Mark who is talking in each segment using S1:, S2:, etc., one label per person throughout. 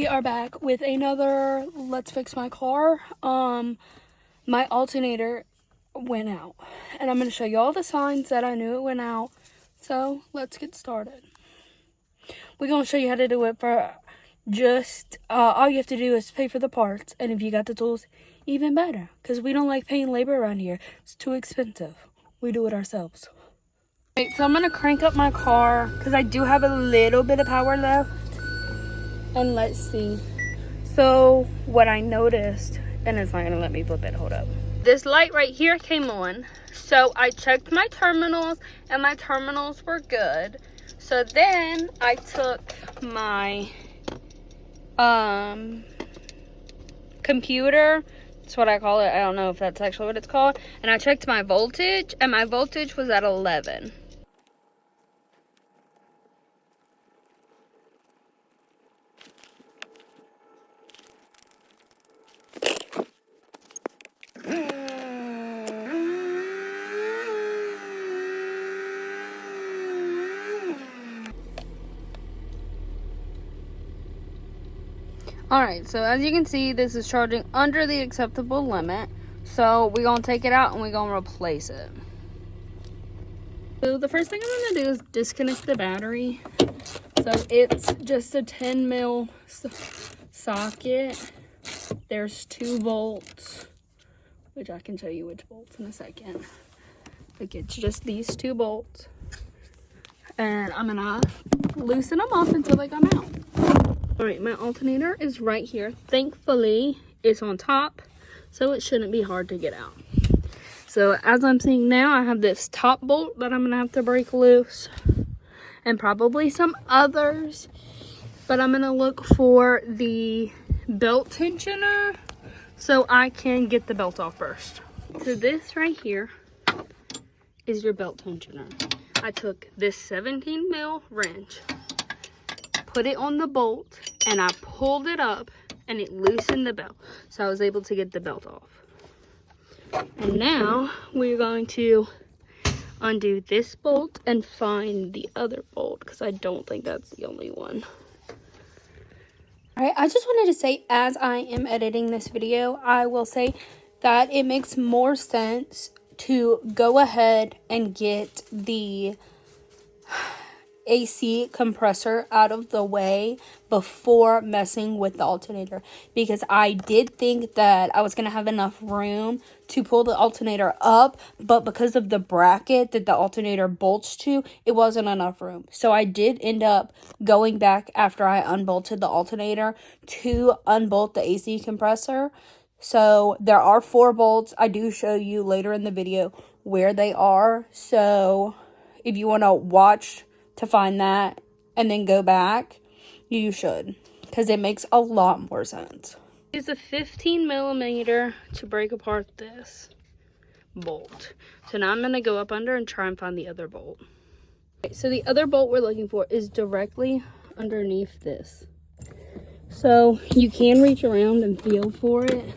S1: are back with another Let's Fix My Car. My alternator went out, and I'm going to show you all the signs that I knew it went out. So let's get started. We're going to show you how to do it for just, all you have to do is pay for the parts, and if you got the tools, even better, because we don't like paying labor around here. It's too expensive. We do it ourselves. Okay, so I'm going to crank up my car, because I do have a little bit of power left. And let's see. So what I noticed, and it's not gonna let me flip it, hold up. This light right here came on. So I checked my terminals and my terminals were good. So then I took my computer, that's what I call it. I don't know if that's actually what it's called. And I checked my voltage, and my voltage was at 11. Alright, so as you can see, this is charging under the acceptable limit. So we're going to take it out and we're going to replace it. So the first thing I'm going to do is disconnect the battery. So it's just a 10 mil socket. There's 2 bolts, which I can show you which bolts in a second. Like, it's just these 2 bolts. And I'm going to loosen them up until they come out. Alright, my alternator is right here. Thankfully, it's on top, so it shouldn't be hard to get out. So, as I'm seeing now, I have this top bolt that I'm going to have to break loose. And probably some others. But I'm going to look for the belt tensioner so I can get the belt off first. So, this right here is your belt tensioner. I took this 17 mil wrench, put it on the bolt, and I pulled it up and it loosened the belt. So I was able to get the belt off. And now we're going to undo this bolt and find the other bolt, because I don't think that's the only one. Alright, I just wanted to say, as I am editing this video, I will say that it makes more sense to go ahead and get the AC compressor out of the way before messing with the alternator, because I did think that I was going to have enough room to pull the alternator up, but because of the bracket that the alternator bolts to, it wasn't enough room. So I did end up going back after I unbolted the alternator to unbolt the AC compressor. So there are 4 bolts. I do show you later in the video where they are. So if you want to watch to find that and then go back, you should, because it makes a lot more sense. Use a 15 millimeter to break apart this bolt. So now I'm going to go up under and try and find the other bolt. Okay, so the other bolt we're looking for is directly underneath this. So you can reach around and feel for it.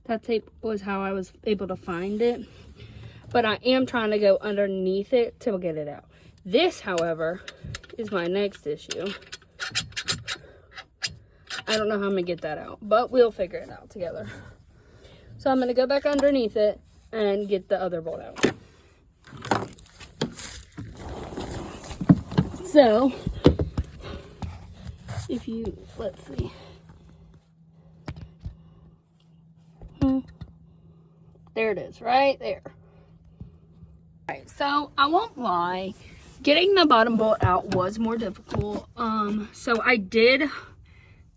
S1: That tape was how I was able to find it. But I am trying to go underneath it to get it out. This, however, is my next issue. I don't know how I'm going to get that out, but we'll figure it out together. So I'm going to go back underneath it and get the other bolt out. So, if you, let's see. There it is, right there. Alright, so I won't lie. Getting the bottom bolt out was more difficult. So I did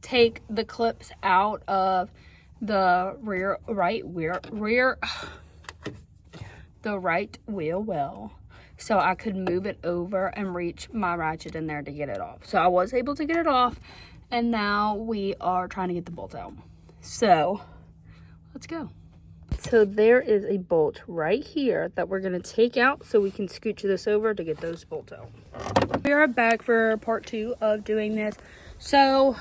S1: take the clips out of the right wheel well, so I could move it over and reach my ratchet in there to get it off. So I was able to get it off, and now we are trying to get the bolt out. So let's go. So there is a bolt right here that we're going to take out so we can scooch this over to get those bolts out. We are back for part 2 of doing this. So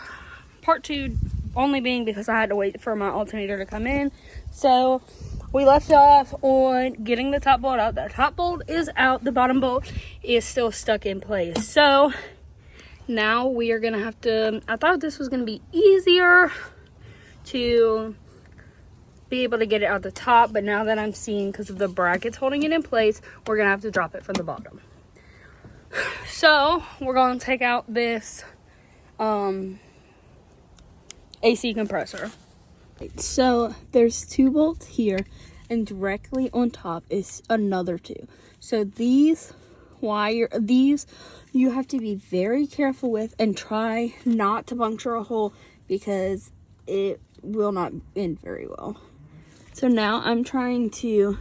S1: part 2 only being because I had to wait for my alternator to come in. So we left off on getting the top bolt out. The top bolt is out. The bottom bolt is still stuck in place. So now we are gonna have to, I thought this was gonna be easier to be able to get it out the top, but now that I'm seeing, because of the brackets holding it in place, we're gonna have to drop it from the bottom. So we're gonna take out this AC compressor. So there's 2 bolts here, and directly on top is another 2. So these you have to be very careful with and try not to puncture a hole, because it will not end very well. So now I'm trying to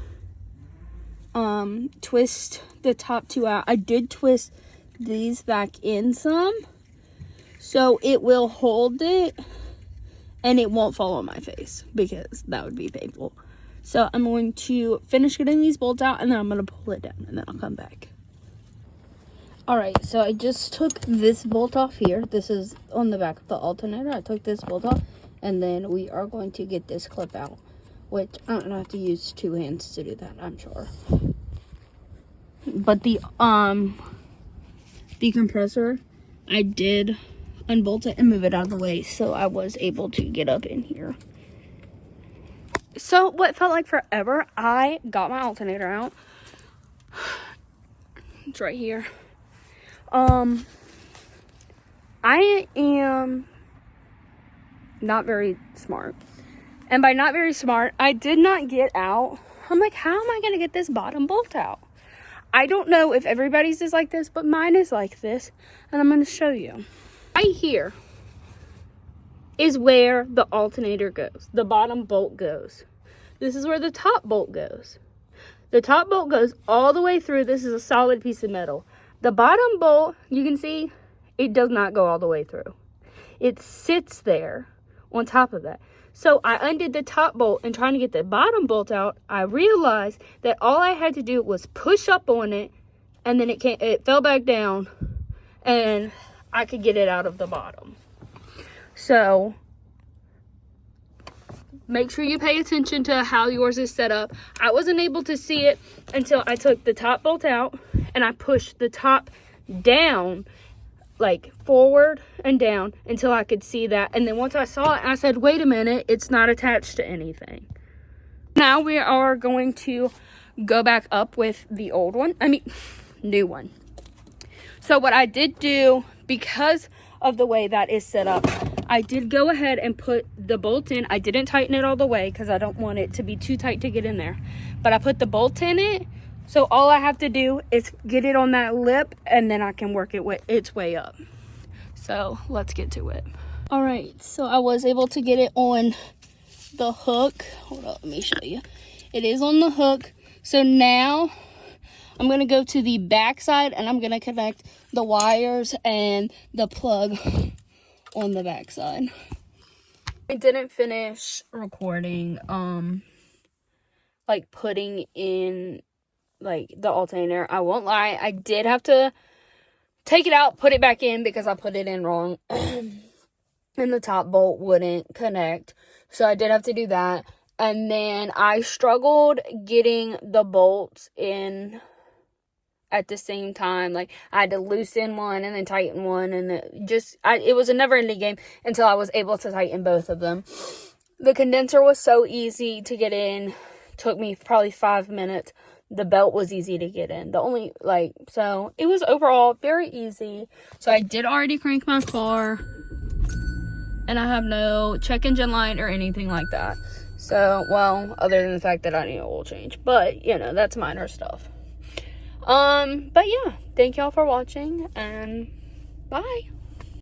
S1: twist the top 2 out. I did twist these back in some, so it will hold it and it won't fall on my face, because that would be painful. So I'm going to finish getting these bolts out, and then I'm going to pull it down, and then I'll come back. Alright, so I just took this bolt off here. This is on the back of the alternator. I took this bolt off, and then we are going to get this clip out, which I'm going to have to use 2 hands to do that, I'm sure. But the compressor, I did unbolt it and move it out of the way, so I was able to get up in here. So what felt like forever, I got my alternator out. It's right here. I am not very smart, and by not very smart, I did not get out. I'm like, how am I gonna get this bottom bolt out? I don't know if everybody's is like this, but mine is like this, and I'm gonna show you. Right here is where the alternator goes. The bottom bolt goes. This is where the top bolt goes. The top bolt goes all the way through. This is a solid piece of metal. The bottom bolt, you can see, it does not go all the way through. It sits there on top of that. So I undid the top bolt, and trying to get the bottom bolt out, I realized that all I had to do was push up on it, and then it fell back down, and I could get it out of the bottom. So make sure you pay attention to how yours is set up. I wasn't able to see it until I took the top bolt out and I pushed the top down, like forward and down, until I could see that. And then once I saw it, I said, wait a minute, it's not attached to anything. Now we are going to go back up with the old one, new one. So what I did do, because of the way that is set up, I did go ahead and put the bolt in. I didn't tighten it all the way because I don't want it to be too tight to get in there. But I put the bolt in it, so all I have to do is get it on that lip, and then I can work its way up. So let's get to it. All right, so I was able to get it on the hook. Hold up, let me show you. It is on the hook. So now I'm going to go to the back side, and I'm going to connect the wires and the plug on the back side. I didn't finish recording, like putting in like the alternator. I won't lie, I did have to take it out, put it back in, because I put it in wrong and the top bolt wouldn't connect. So I did have to do that. And then I struggled getting the bolts in at the same time. Like, I had to loosen one and then tighten one, and it was a never-ending game until I was able to tighten both of them. The condenser was so easy to get in. Took me probably 5 minutes. The belt was easy to get in. So it was overall very easy. So I did already crank my car, and I have no check engine light or anything like that. So, well, other than the fact that I need an oil change, but you know, that's minor stuff. But yeah, thank y'all for watching, and bye.